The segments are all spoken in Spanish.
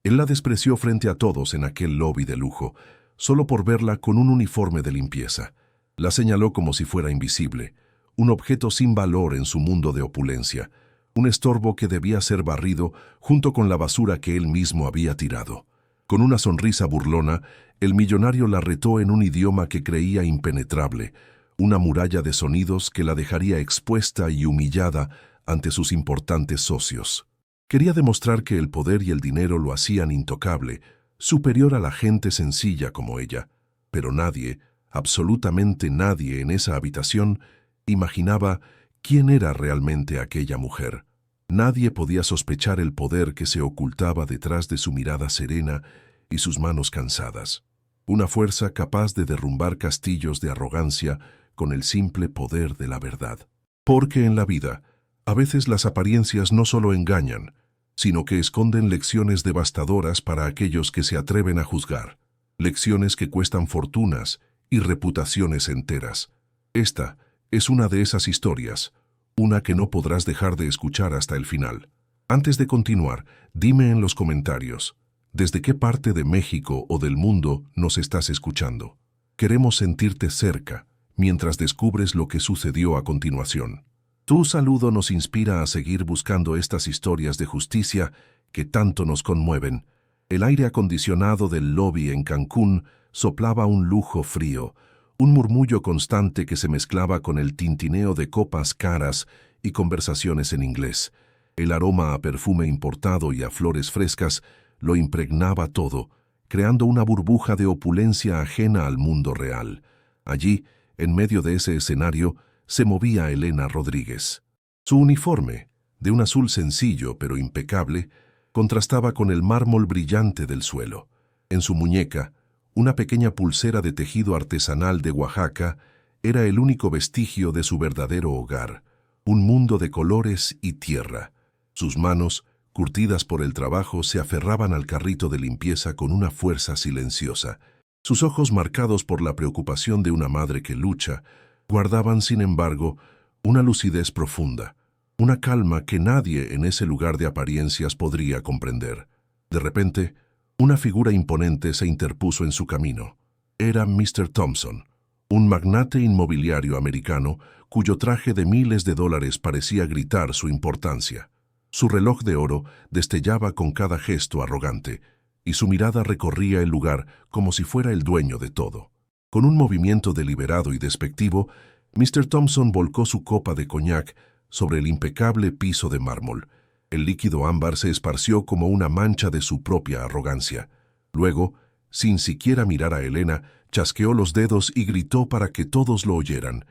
Él la despreció frente a todos en aquel lobby de lujo, solo por verla con un uniforme de limpieza. La señaló como si fuera invisible, un objeto sin valor en su mundo de opulencia, un estorbo que debía ser barrido junto con la basura que él mismo había tirado. Con una sonrisa burlona, el millonario la retó en un idioma que creía impenetrable, una muralla de sonidos que la dejaría expuesta y humillada ante sus importantes socios. Quería demostrar que el poder y el dinero lo hacían intocable, superior a la gente sencilla como ella, pero nadie, absolutamente nadie en esa habitación, imaginaba quién era realmente aquella mujer. Nadie podía sospechar el poder que se ocultaba detrás de su mirada serena y sus manos cansadas. Una fuerza capaz de derrumbar castillos de arrogancia con el simple poder de la verdad. Porque en la vida, a veces las apariencias no solo engañan, sino que esconden lecciones devastadoras para aquellos que se atreven a juzgar. Lecciones que cuestan fortunas y reputaciones enteras. Esta es una de esas historias, una que no podrás dejar de escuchar hasta el final. Antes de continuar, dime en los comentarios, ¿desde qué parte de México o del mundo nos estás escuchando? Queremos sentirte cerca mientras descubres lo que sucedió a continuación. Tu saludo nos inspira a seguir buscando estas historias de justicia que tanto nos conmueven. El aire acondicionado del lobby en Cancún soplaba un lujo frío, un murmullo constante que se mezclaba con el tintineo de copas caras y conversaciones en inglés. El aroma a perfume importado y a flores frescas lo impregnaba todo, creando una burbuja de opulencia ajena al mundo real. Allí, en medio de ese escenario, se movía Elena Rodríguez. Su uniforme, de un azul sencillo pero impecable, contrastaba con el mármol brillante del suelo. En su muñeca, una pequeña pulsera de tejido artesanal de Oaxaca era el único vestigio de su verdadero hogar, un mundo de colores y tierra. Sus manos, curtidas por el trabajo, se aferraban al carrito de limpieza con una fuerza silenciosa. Sus ojos, marcados por la preocupación de una madre que lucha, guardaban, sin embargo, una lucidez profunda, una calma que nadie en ese lugar de apariencias podría comprender. De repente, una figura imponente se interpuso en su camino. Era Mr. Thompson, un magnate inmobiliario americano cuyo traje de miles de dólares parecía gritar su importancia. Su reloj de oro destellaba con cada gesto arrogante, y su mirada recorría el lugar como si fuera el dueño de todo. Con un movimiento deliberado y despectivo, Mr. Thompson volcó su copa de coñac sobre el impecable piso de mármol. El líquido ámbar se esparció como una mancha de su propia arrogancia. Luego, sin siquiera mirar a Elena, chasqueó los dedos y gritó para que todos lo oyeran.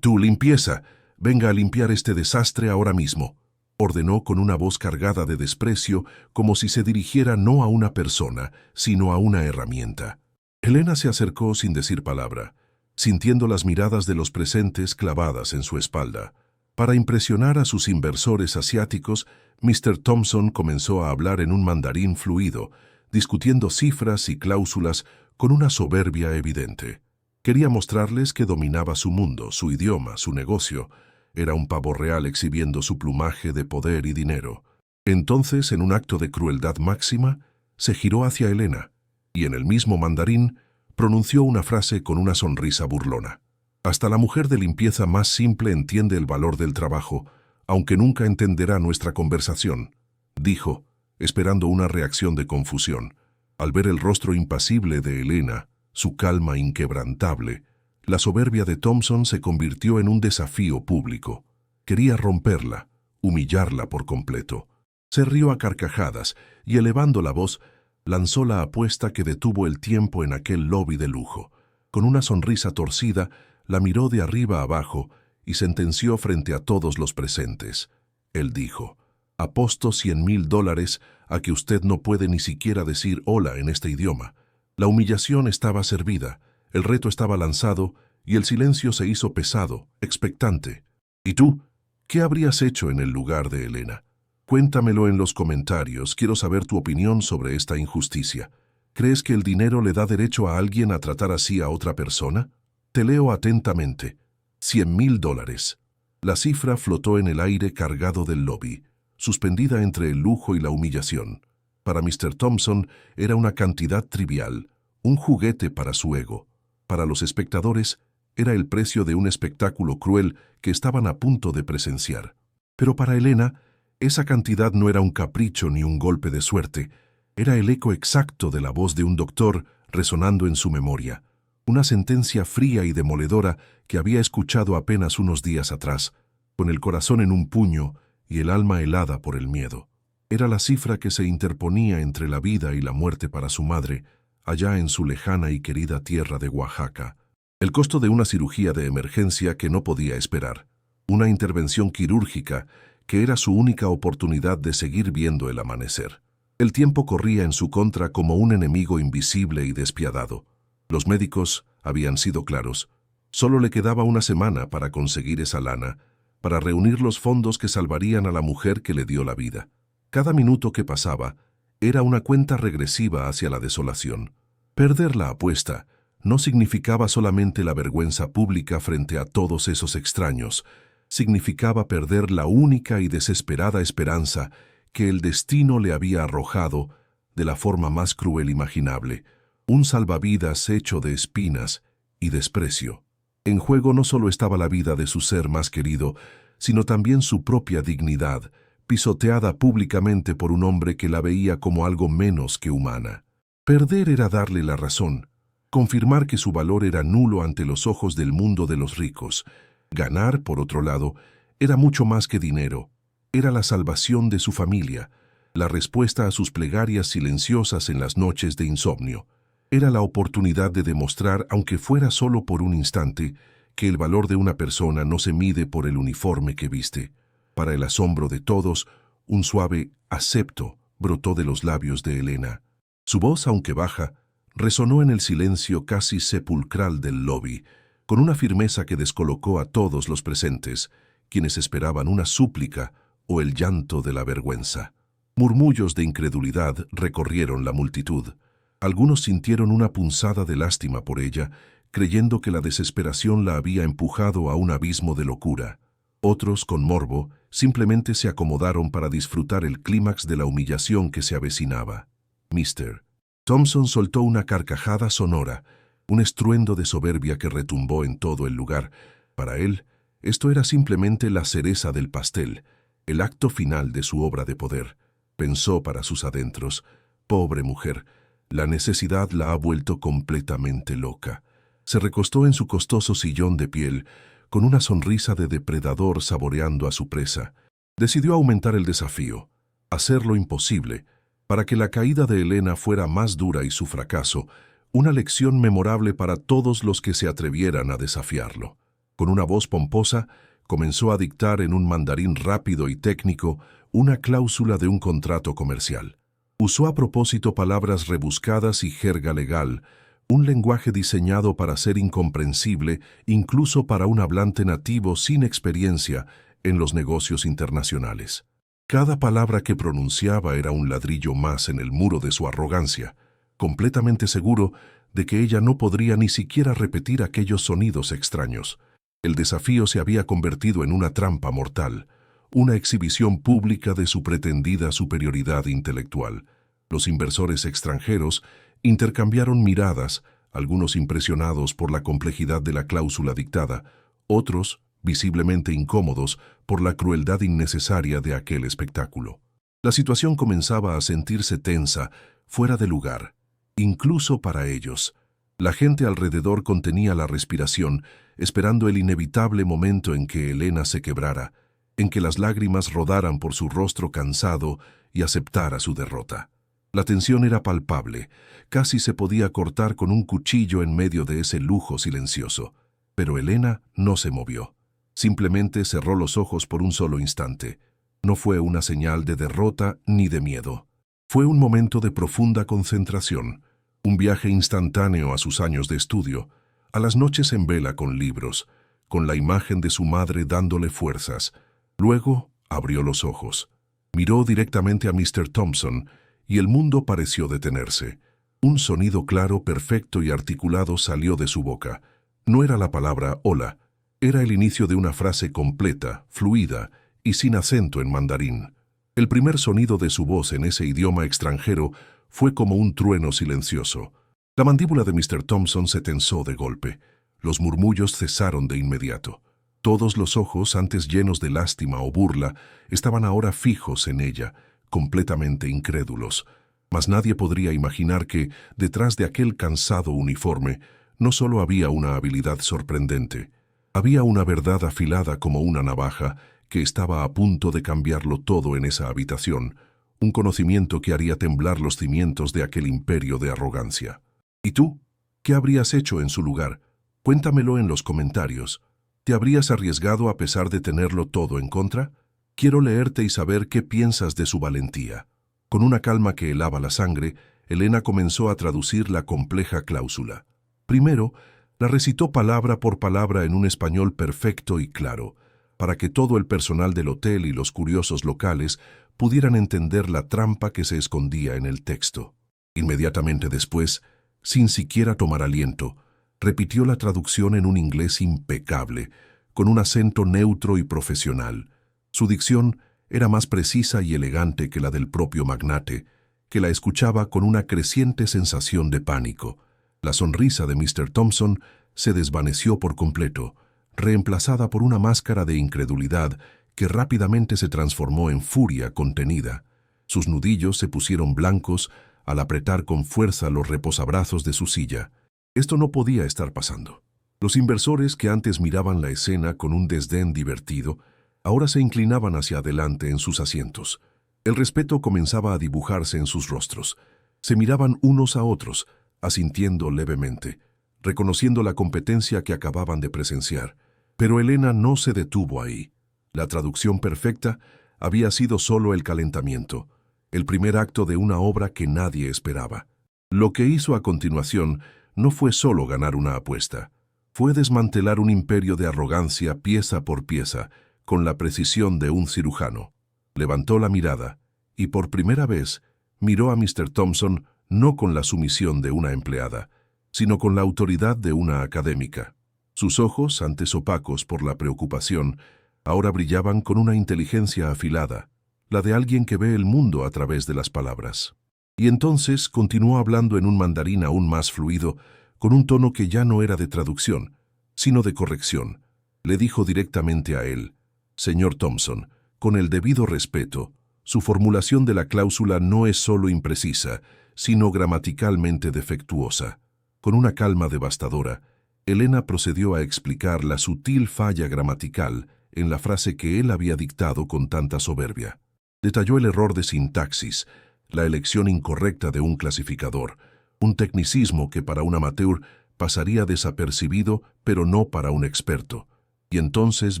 Tú, limpieza! Venga a limpiar este desastre ahora mismo», ordenó con una voz cargada de desprecio, como si se dirigiera no a una persona, sino a una herramienta. Elena se acercó sin decir palabra, sintiendo las miradas de los presentes clavadas en su espalda. Para impresionar a sus inversores asiáticos, Mr. Thompson comenzó a hablar en un mandarín fluido, discutiendo cifras y cláusulas con una soberbia evidente. Quería mostrarles que dominaba su mundo, su idioma, su negocio. Era un pavo real exhibiendo su plumaje de poder y dinero. Entonces, en un acto de crueldad máxima, se giró hacia Elena, y en el mismo mandarín pronunció una frase con una sonrisa burlona. Hasta la mujer de limpieza más simple entiende el valor del trabajo, aunque nunca entenderá nuestra conversación, dijo, esperando una reacción de confusión. Al ver el rostro impasible de Elena, su calma inquebrantable, la soberbia de Thompson se convirtió en un desafío público. Quería romperla, humillarla por completo. Se rió a carcajadas y, elevando la voz, lanzó la apuesta que detuvo el tiempo en aquel lobby de lujo. Con una sonrisa torcida, la miró de arriba a abajo y sentenció frente a todos los presentes. Él dijo, «Aposto $100,000 a que usted no puede ni siquiera decir hola en este idioma». La humillación estaba servida, el reto estaba lanzado y el silencio se hizo pesado, expectante. ¿Y tú? ¿Qué habrías hecho en el lugar de Elena? Cuéntamelo en los comentarios, quiero saber tu opinión sobre esta injusticia. ¿Crees que el dinero le da derecho a alguien a tratar así a otra persona? Te leo atentamente. $100,000. La cifra flotó en el aire cargado del lobby, suspendida entre el lujo y la humillación. Para Mr. Thompson era una cantidad trivial, un juguete para su ego. Para los espectadores, era el precio de un espectáculo cruel que estaban a punto de presenciar. Pero para Elena, esa cantidad no era un capricho ni un golpe de suerte, era el eco exacto de la voz de un doctor resonando en su memoria, una sentencia fría y demoledora que había escuchado apenas unos días atrás, con el corazón en un puño y el alma helada por el miedo. Era la cifra que se interponía entre la vida y la muerte para su madre, allá en su lejana y querida tierra de Oaxaca. El costo de una cirugía de emergencia que no podía esperar, una intervención quirúrgica que era su única oportunidad de seguir viendo el amanecer. El tiempo corría en su contra como un enemigo invisible y despiadado. Los médicos habían sido claros. Solo le quedaba una semana para conseguir esa lana, para reunir los fondos que salvarían a la mujer que le dio la vida. Cada minuto que pasaba era una cuenta regresiva hacia la desolación. Perder la apuesta no significaba solamente la vergüenza pública frente a todos esos extraños, significaba perder la única y desesperada esperanza que el destino le había arrojado de la forma más cruel imaginable, un salvavidas hecho de espinas y desprecio. En juego no solo estaba la vida de su ser más querido, sino también su propia dignidad, pisoteada públicamente por un hombre que la veía como algo menos que humana. Perder era darle la razón, confirmar que su valor era nulo ante los ojos del mundo de los ricos. Ganar, por otro lado, era mucho más que dinero. Era la salvación de su familia, la respuesta a sus plegarias silenciosas en las noches de insomnio. Era la oportunidad de demostrar, aunque fuera solo por un instante, que el valor de una persona no se mide por el uniforme que viste. Para el asombro de todos, un suave «acepto» brotó de los labios de Elena. Su voz, aunque baja, resonó en el silencio casi sepulcral del lobby, con una firmeza que descolocó a todos los presentes, quienes esperaban una súplica o el llanto de la vergüenza. Murmullos de incredulidad recorrieron la multitud. Algunos sintieron una punzada de lástima por ella, creyendo que la desesperación la había empujado a un abismo de locura. Otros, con morbo, simplemente se acomodaron para disfrutar el clímax de la humillación que se avecinaba. Mr. Thompson soltó una carcajada sonora, un estruendo de soberbia que retumbó en todo el lugar. Para él, esto era simplemente la cereza del pastel, el acto final de su obra de poder. Pensó para sus adentros: pobre mujer, la necesidad la ha vuelto completamente loca. Se recostó en su costoso sillón de piel, con una sonrisa de depredador saboreando a su presa. Decidió aumentar el desafío, hacer lo imposible, para que la caída de Elena fuera más dura y su fracaso, una lección memorable para todos los que se atrevieran a desafiarlo. Con una voz pomposa, comenzó a dictar en un mandarín rápido y técnico una cláusula de un contrato comercial. Usó a propósito palabras rebuscadas y jerga legal, un lenguaje diseñado para ser incomprensible incluso para un hablante nativo sin experiencia en los negocios internacionales. Cada palabra que pronunciaba era un ladrillo más en el muro de su arrogancia, completamente seguro de que ella no podría ni siquiera repetir aquellos sonidos extraños. El desafío se había convertido en una trampa mortal, una exhibición pública de su pretendida superioridad intelectual. Los inversores extranjeros intercambiaron miradas, algunos impresionados por la complejidad de la cláusula dictada, otros visiblemente incómodos por la crueldad innecesaria de aquel espectáculo. La situación comenzaba a sentirse tensa, fuera de lugar, incluso para ellos. La gente alrededor contenía la respiración, esperando el inevitable momento en que Elena se quebrara, en que las lágrimas rodaran por su rostro cansado y aceptara su derrota. La tensión era palpable, casi se podía cortar con un cuchillo en medio de ese lujo silencioso. Pero Elena no se movió. Simplemente cerró los ojos por un solo instante. No fue una señal de derrota ni de miedo. Fue un momento de profunda concentración, un viaje instantáneo a sus años de estudio, a las noches en vela con libros, con la imagen de su madre dándole fuerzas. Luego abrió los ojos. Miró directamente a Mr. Thompson y el mundo pareció detenerse. Un sonido claro, perfecto y articulado salió de su boca. No era la palabra hola, era el inicio de una frase completa, fluida y sin acento en mandarín. El primer sonido de su voz en ese idioma extranjero fue como un trueno silencioso. La mandíbula de Mr. Thompson se tensó de golpe. Los murmullos cesaron de inmediato. Todos los ojos, antes llenos de lástima o burla, estaban ahora fijos en ella, completamente incrédulos. Mas nadie podría imaginar que, detrás de aquel cansado uniforme, no solo había una habilidad sorprendente, había una verdad afilada como una navaja que estaba a punto de cambiarlo todo en esa habitación, un conocimiento que haría temblar los cimientos de aquel imperio de arrogancia. ¿Y tú? ¿Qué habrías hecho en su lugar? Cuéntamelo en los comentarios. ¿Te habrías arriesgado a pesar de tenerlo todo en contra? Quiero leerte y saber qué piensas de su valentía. Con una calma que helaba la sangre, Elena comenzó a traducir la compleja cláusula. Primero, la recitó palabra por palabra en un español perfecto y claro, para que todo el personal del hotel y los curiosos locales pudieran entender la trampa que se escondía en el texto. Inmediatamente después, sin siquiera tomar aliento, repitió la traducción en un inglés impecable, con un acento neutro y profesional. Su dicción era más precisa y elegante que la del propio magnate, que la escuchaba con una creciente sensación de pánico. La sonrisa de Mr. Thompson se desvaneció por completo, reemplazada por una máscara de incredulidad que rápidamente se transformó en furia contenida. Sus nudillos se pusieron blancos al apretar con fuerza los reposabrazos de su silla. Esto no podía estar pasando. Los inversores que antes miraban la escena con un desdén divertido, ahora se inclinaban hacia adelante en sus asientos. El respeto comenzaba a dibujarse en sus rostros. Se miraban unos a otros, asintiendo levemente, reconociendo la competencia que acababan de presenciar. Pero Elena no se detuvo ahí. La traducción perfecta había sido solo el calentamiento, el primer acto de una obra que nadie esperaba. Lo que hizo a continuación no fue solo ganar una apuesta, fue desmantelar un imperio de arrogancia pieza por pieza, con la precisión de un cirujano. Levantó la mirada y por primera vez miró a Mr. Thompson no con la sumisión de una empleada, sino con la autoridad de una académica. Sus ojos, antes opacos por la preocupación, ahora brillaban con una inteligencia afilada, la de alguien que ve el mundo a través de las palabras. Y entonces continuó hablando en un mandarín aún más fluido, con un tono que ya no era de traducción, sino de corrección. Le dijo directamente a él: «Señor Thompson, con el debido respeto, su formulación de la cláusula no es solo imprecisa, sino gramaticalmente defectuosa». Con una calma devastadora, Elena procedió a explicar la sutil falla gramatical en la frase que él había dictado con tanta soberbia. Detalló el error de sintaxis, la elección incorrecta de un clasificador, un tecnicismo que para un amateur pasaría desapercibido, pero no para un experto. Y entonces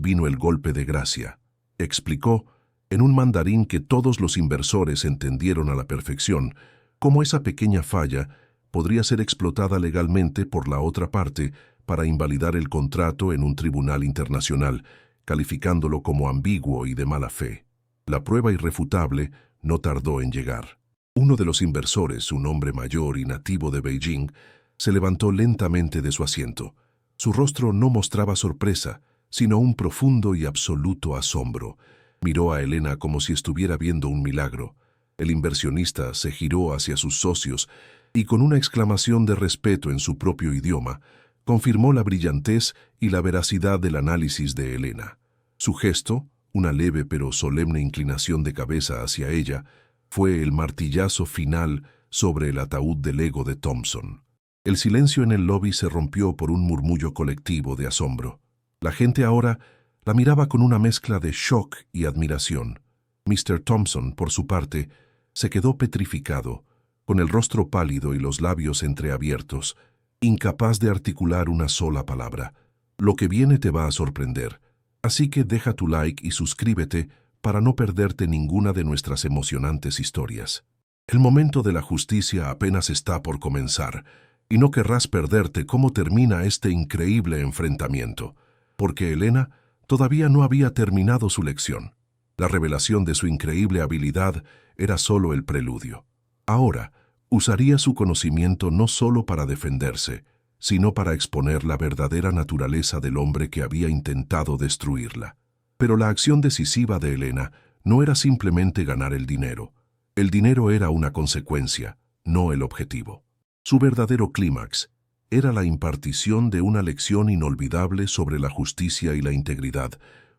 vino el golpe de gracia. Explicó, en un mandarín que todos los inversores entendieron a la perfección, cómo esa pequeña falla podría ser explotada legalmente por la otra parte para invalidar el contrato en un tribunal internacional, calificándolo como ambiguo y de mala fe. La prueba irrefutable no tardó en llegar. Uno de los inversores, un hombre mayor y nativo de Beijing, se levantó lentamente de su asiento. Su rostro no mostraba sorpresa, sino un profundo y absoluto asombro. Miró a Elena como si estuviera viendo un milagro. El inversionista se giró hacia sus socios y con una exclamación de respeto en su propio idioma, confirmó la brillantez y la veracidad del análisis de Elena. Su gesto, una leve pero solemne inclinación de cabeza hacia ella, fue el martillazo final sobre el ataúd del ego de Thompson. El silencio en el lobby se rompió por un murmullo colectivo de asombro. La gente ahora la miraba con una mezcla de shock y admiración. Mr. Thompson, por su parte, se quedó petrificado, con el rostro pálido y los labios entreabiertos, incapaz de articular una sola palabra. Lo que viene te va a sorprender, así que deja tu like y suscríbete para no perderte ninguna de nuestras emocionantes historias. El momento de la justicia apenas está por comenzar, y no querrás perderte cómo termina este increíble enfrentamiento, porque Elena todavía no había terminado su lección. La revelación de su increíble habilidad era solo el preludio. Ahora, usaría su conocimiento no solo para defenderse, sino para exponer la verdadera naturaleza del hombre que había intentado destruirla. Pero la acción decisiva de Elena no era simplemente ganar el dinero. El dinero era una consecuencia, no el objetivo. Su verdadero clímax era la impartición de una lección inolvidable sobre la justicia y la integridad,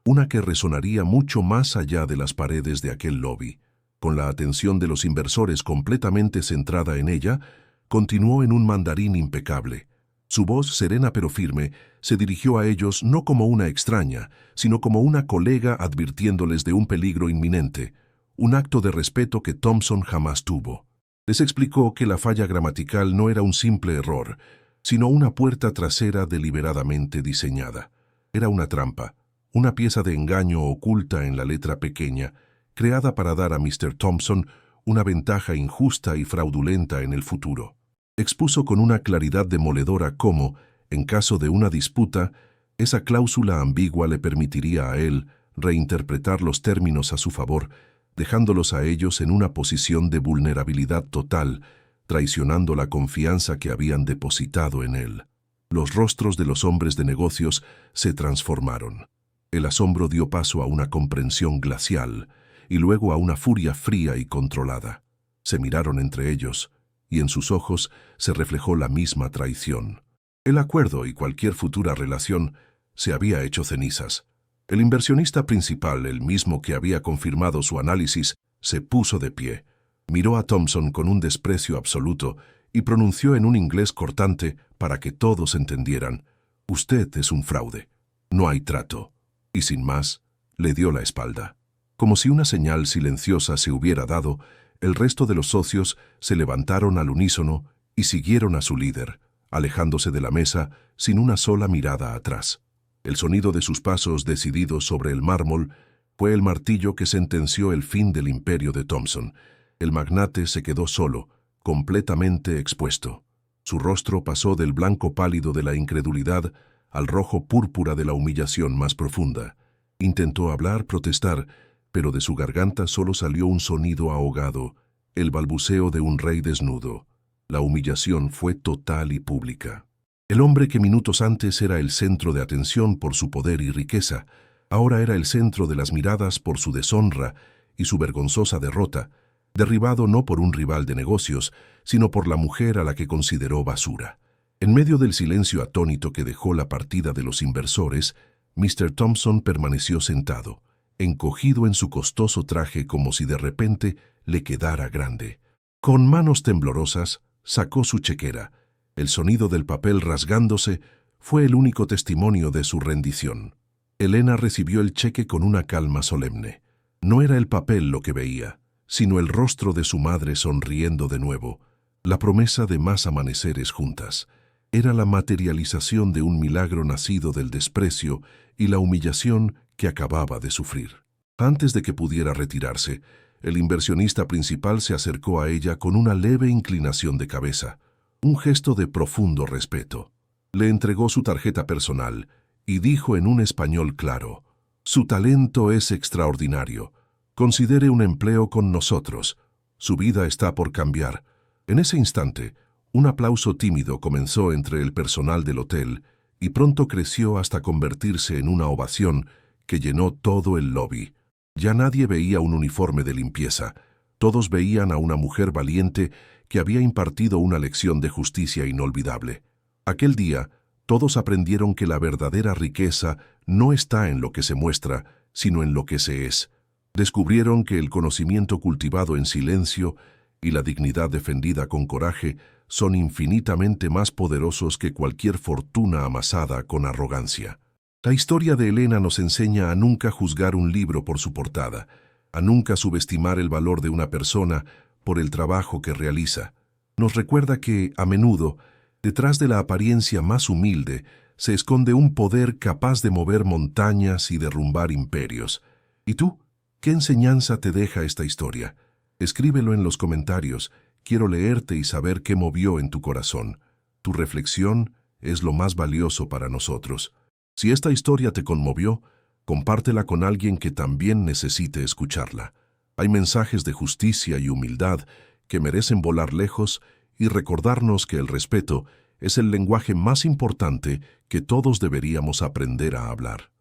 una que resonaría mucho más allá de las paredes de aquel lobby. Con la atención de los inversores completamente centrada en ella, continuó en un mandarín impecable. Su voz, serena pero firme, se dirigió a ellos no como una extraña, sino como una colega advirtiéndoles de un peligro inminente, un acto de respeto que Thompson jamás tuvo. Les explicó que la falla gramatical no era un simple error, sino una puerta trasera deliberadamente diseñada. Era una trampa, una pieza de engaño oculta en la letra pequeña, creada para dar a Mr. Thompson una ventaja injusta y fraudulenta en el futuro. Expuso con una claridad demoledora cómo, en caso de una disputa, esa cláusula ambigua le permitiría a él reinterpretar los términos a su favor, dejándolos a ellos en una posición de vulnerabilidad total, traicionando la confianza que habían depositado en él. Los rostros de los hombres de negocios se transformaron. El asombro dio paso a una comprensión glacial y luego a una furia fría y controlada. Se miraron entre ellos, y en sus ojos se reflejó la misma traición. El acuerdo y cualquier futura relación se había hecho cenizas. El inversionista principal, el mismo que había confirmado su análisis, se puso de pie, miró a Thompson con un desprecio absoluto y pronunció en un inglés cortante para que todos entendieran: «Usted es un fraude. No hay trato». Y sin más, le dio la espalda. Como si una señal silenciosa se hubiera dado, el resto de los socios se levantaron al unísono y siguieron a su líder, alejándose de la mesa sin una sola mirada atrás. El sonido de sus pasos decididos sobre el mármol fue el martillo que sentenció el fin del imperio de Thompson. El magnate se quedó solo, completamente expuesto. Su rostro pasó del blanco pálido de la incredulidad al rojo púrpura de la humillación más profunda. Intentó hablar, protestar, pero de su garganta solo salió un sonido ahogado, el balbuceo de un rey desnudo. La humillación fue total y pública. El hombre que minutos antes era el centro de atención por su poder y riqueza, ahora era el centro de las miradas por su deshonra y su vergonzosa derrota, derribado no por un rival de negocios, sino por la mujer a la que consideró basura. En medio del silencio atónito que dejó la partida de los inversores, Mr. Thompson permaneció sentado, encogido en su costoso traje como si de repente le quedara grande. Con manos temblorosas, sacó su chequera. El sonido del papel rasgándose fue el único testimonio de su rendición. Elena recibió el cheque con una calma solemne. No era el papel lo que veía, sino el rostro de su madre sonriendo de nuevo, la promesa de más amaneceres juntas. Era la materialización de un milagro nacido del desprecio y la humillación que acababa de sufrir. Antes de que pudiera retirarse, el inversionista principal se acercó a ella con una leve inclinación de cabeza, un gesto de profundo respeto. Le entregó su tarjeta personal y dijo en un español claro: «Su talento es extraordinario. Considere un empleo con nosotros. Su vida está por cambiar». En ese instante, un aplauso tímido comenzó entre el personal del hotel y pronto creció hasta convertirse en una ovación que llenó todo el lobby. Ya nadie veía un uniforme de limpieza. Todos veían a una mujer valiente que había impartido una lección de justicia inolvidable. Aquel día, todos aprendieron que la verdadera riqueza no está en lo que se muestra, sino en lo que se es. Descubrieron que el conocimiento cultivado en silencio y la dignidad defendida con coraje son infinitamente más poderosos que cualquier fortuna amasada con arrogancia. La historia de Elena nos enseña a nunca juzgar un libro por su portada, a nunca subestimar el valor de una persona por el trabajo que realiza. Nos recuerda que, a menudo, detrás de la apariencia más humilde, se esconde un poder capaz de mover montañas y derrumbar imperios. ¿Y tú? ¿Qué enseñanza te deja esta historia? Escríbelo en los comentarios. Quiero leerte y saber qué movió en tu corazón. Tu reflexión es lo más valioso para nosotros. Si esta historia te conmovió, compártela con alguien que también necesite escucharla. Hay mensajes de justicia y humildad que merecen volar lejos y recordarnos que el respeto es el lenguaje más importante que todos deberíamos aprender a hablar.